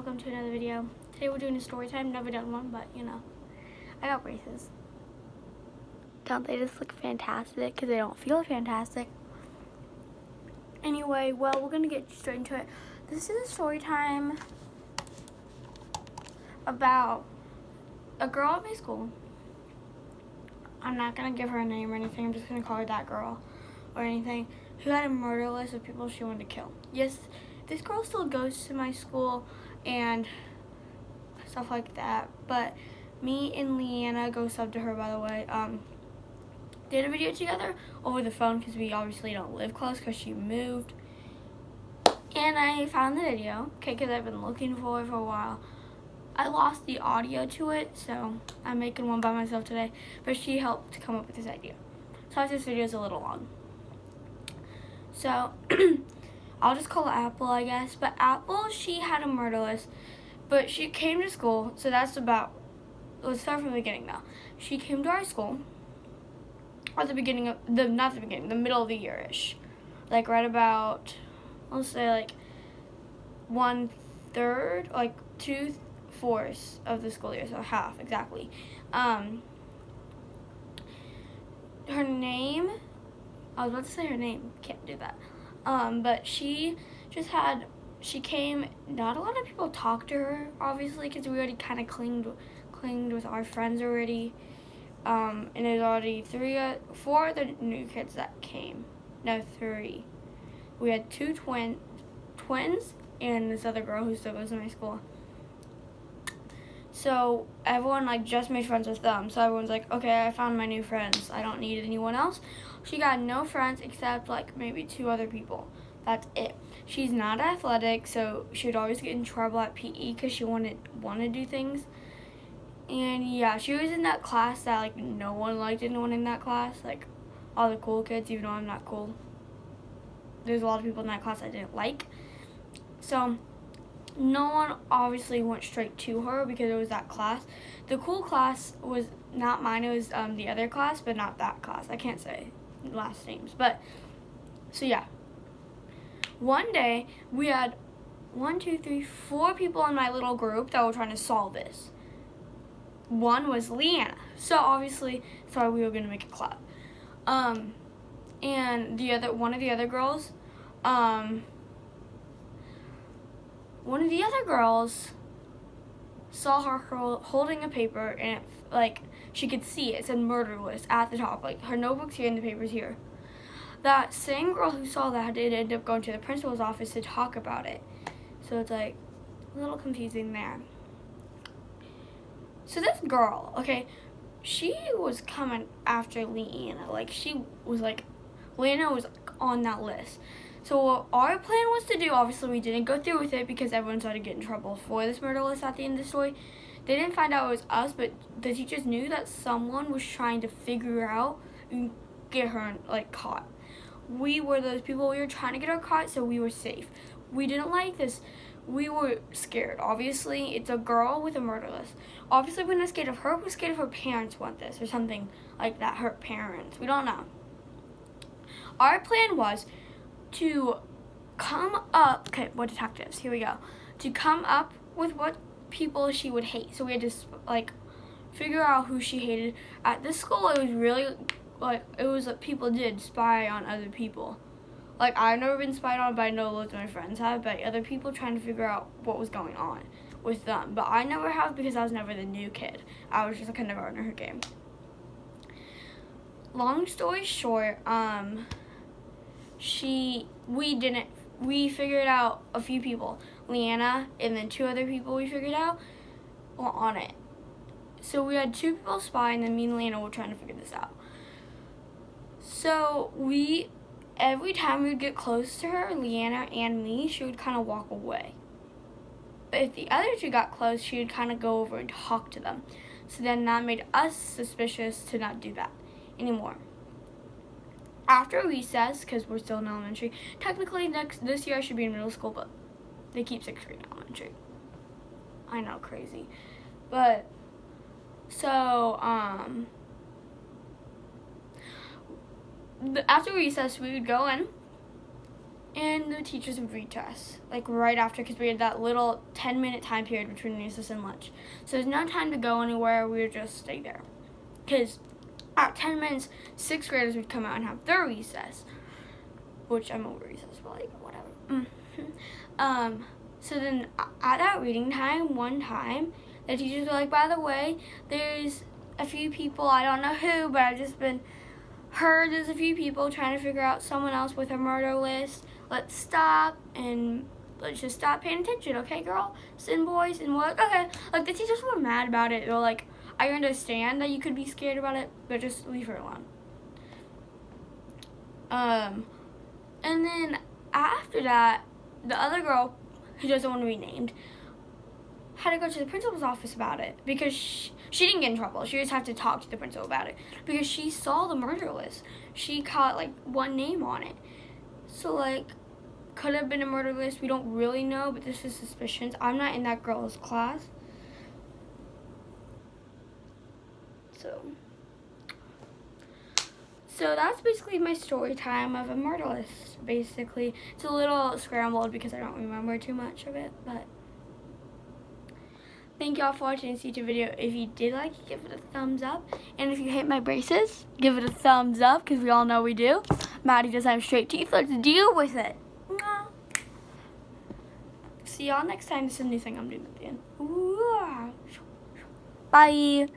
welcome to another video. Today we're doing a story time. Never done one, but you know, I got braces. Don't they just look fantastic? Because they don't feel fantastic. Anyway, well, we're going to get straight into it. This is a story time about a girl at my school. I'm not going to give her a name or anything. I'm just going to call her that girl or anything, who had a murder list of people she wanted to kill. Yes, this girl still goes to my school and stuff like that, but me and Leanna, go sub to her by the way, did a video together over the phone because we obviously don't live close because she moved. And I found the video, okay, because I've been looking for it for a while. I lost the audio to it, so I'm making one by myself today, but she helped to come up with this idea. So this video is a little long. So, I'll just call it Apple, I guess. But Apple, she had a murder list, but she came to school, so that's about, let's start from the beginning now. She came to our school at the beginning of, not the beginning, the middle of the year-ish. Like right about, let's say like 1/3, like 2/4 of the school year, so half exactly. Her name, I was about to say her name, can't do that. But she just had, she came, not a lot of people talked to her, obviously, because we already kind of clinged with our friends already. And there's already 4 of the new kids that came. No, 3. We had 2 twins, and this other girl who still goes to my school. So everyone like just made friends with them. So everyone's like, okay, I found my new friends. I don't need anyone else. She got no friends except like maybe 2 other people. That's it. She's not athletic, so she would always get in trouble at PE because she wanted to do things. And yeah, she was in that class that like no one liked anyone in that class. Like all the cool kids, even though I'm not cool. There's a lot of people in that class I didn't like. So no one obviously went straight to her because it was that class. The cool class was not mine, it was the other class, but not that class. I can't say last names, but so yeah. One day we had 4 people in my little group that were trying to solve this. One was Leanna, so obviously thought we were gonna make a collab. And one of the other girls saw her holding a paper, and it, like she could see it said murder list at the top. Like her notebook's here and the paper's here. That same girl who saw that did end up going to the principal's office to talk about it. So it's like a little confusing there. So this girl, okay, she was coming after Leanna. Like she was like, Leanna was on that list. So what our plan was to do, obviously we didn't go through with it because everyone started getting in trouble for this murder list at the end of the story. They didn't find out it was us, but the teachers knew that someone was trying to figure out and get her like caught. We were those people, we were trying to get her caught, so we were safe. We didn't like this. We were scared. Obviously, it's a girl with a murder list. Obviously, we're not scared of her. We're scared of her parents want this or something like that. Her parents. We don't know. Our plan was to come up, okay, what detectives, here we go, to come up with what people she would hate. So we had to like figure out who she hated. At this school, it was really like, it was like people did spy on other people. Like I've never been spied on, but I know loads of my friends have, but other people trying to figure out what was going on with them. But I never have because I was never the new kid. I was just a kindergartner who came. Long story short, we figured out a few people, Leanna and then 2 other people we figured out were on it. So we had 2 people spy, and then me and Leanna were trying to figure this out. So every time we would get close to her, Leanna and me, she would kind of walk away. But if the other 2 got close, she would kind of go over and talk to them. So then that made us suspicious to not do that anymore. After recess, because we're still in elementary, technically this year I should be in middle school, but they keep 6th grade in elementary. I know, crazy. But, so, after recess, we would go in, and the teachers would read to us, like right after, because we had that little 10-minute time period between recess and lunch. So there's no time to go anywhere. We would just stay there. Because at 10 minutes, 6th graders would come out and have their recess, which I'm over recess, but like whatever. So then at that reading time, one time, the teachers were like, by the way, there's a few people, I don't know who, but I've just been heard there's a few people trying to figure out someone else with a murder list. Let's stop and let's just stop paying attention, okay, girl? Sin boys, and what? Okay. Like, the teachers were mad about it. They were like, I understand that you could be scared about it, but just leave her alone. And then after that, the other girl, who doesn't want to be named, had to go to the principal's office about it because she didn't get in trouble. She just had to talk to the principal about it because she saw the murder list. She caught like one name on it. So like, could have been a murder list. We don't really know, but this is suspicions. I'm not in that girl's class. So that's basically my story time of a murder list, basically. It's a little scrambled because I don't remember too much of it, but thank y'all for watching this YouTube video. If you did like it, give it a thumbs up. And if you hate my braces, give it a thumbs up, because we all know we do. Maddie doesn't have straight teeth. Let's deal with it. See y'all next time. This is a new thing I'm doing at the end. Bye.